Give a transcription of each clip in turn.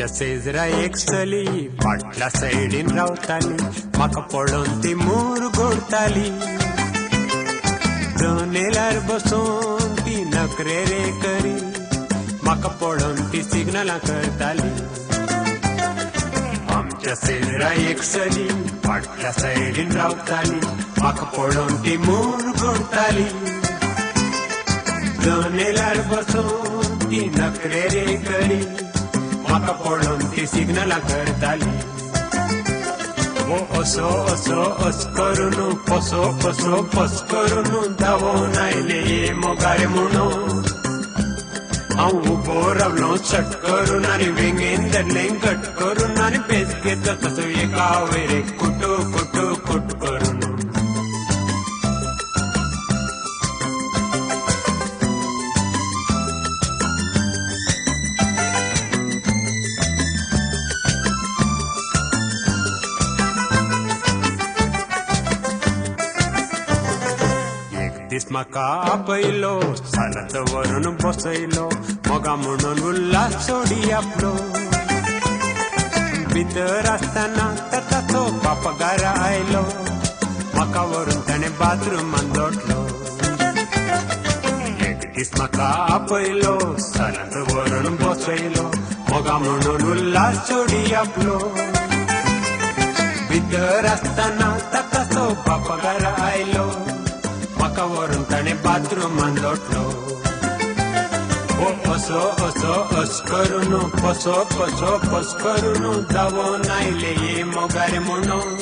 आमच्या शेजरा एक चली फाटल्या सायडीन रावताली, म्हाका पळोवन ती मूर घोडताली. जनेलार बसून ती नखरे रे करी, म्हाका पळोवन ती सिग्नलां करताली. आमच्या शेजरा एक चली फाटल्या सायडीन रावताली, म्हाका पळोवन ती मूर घोडताली. जनेलार बसून ती नखरे रे करी, म्हाका पळोवन ती सिग्नलां करताली. वो असो असो अस करून पसो पसो पस करून धांवून आयले ये मोगारे म्हणून. हांव उबो रावलो सट करून आनी वेंगेन धरलें घट करून आनी पेज घेतलो तसो एका वेरे कुटू कुटू कुट करून. दीस म्हाका आपयलो सालात व्हरून बसयलो, मोगा म्हणून उल्हास सोडी आपलो. भितर आसतना ताचो बापागारा आयलो, म्हाका व्हरून ताणें बाथरुमान लोटलो. एक दीस म्हाका आपयलो सालात व्हरून बसयलो, मोगा म्हणून उल्हास सोडी आपलो. भितर आसतना ताचो बापागारा आयलो, म्हाका व्हरून ताणें बाथरुमान लोटलो. असो असो अस करून पसो पसो पस करून धांवून आयले ये मोगारे म्हणून.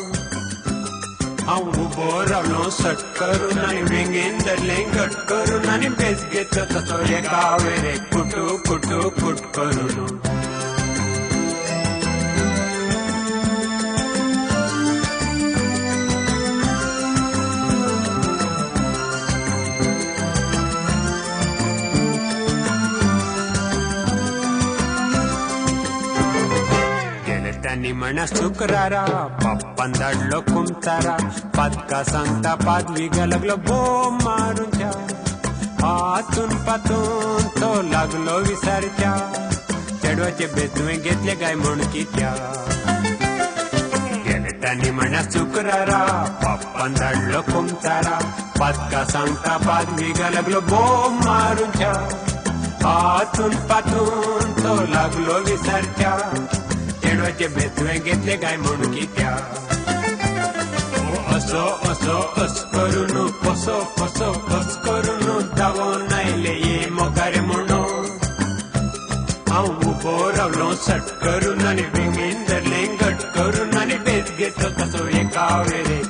हांव उबो रावलो सट करून आनी वेंगेन धरलें घट करून आनी पेज घेतलो तसो एका वेरे कुटू कुटू कुट करून. त्यांनी म्हणा शुक्रारा पप्पान धाडलो कुमतारा, पातका सांगता पादविगा लागलो बोम मारूच्या. हातून पातून तो लागलो विसारच्या, चेडवाचे बेतुवे घेतले काय म्हण कित्या. गेले त्यांनी म्हणा शुक्रारा पप्पान धाडलो कुमतारा, पातका सांगता पादविगा लागलो बोम मारूच्या. हातून पातून तो लागलो विसारच्या, चेडवाचे बेतुवे घेतले काय म्हण कित्या. असो असो अस करून पसो पसो पस करून धांवून आयले ये मोगारे म्हणून. हांव उबो रावलो सट करून आनी वेंगेन धरलें घट करून आनी पेज घेतलो तसो एका वेरे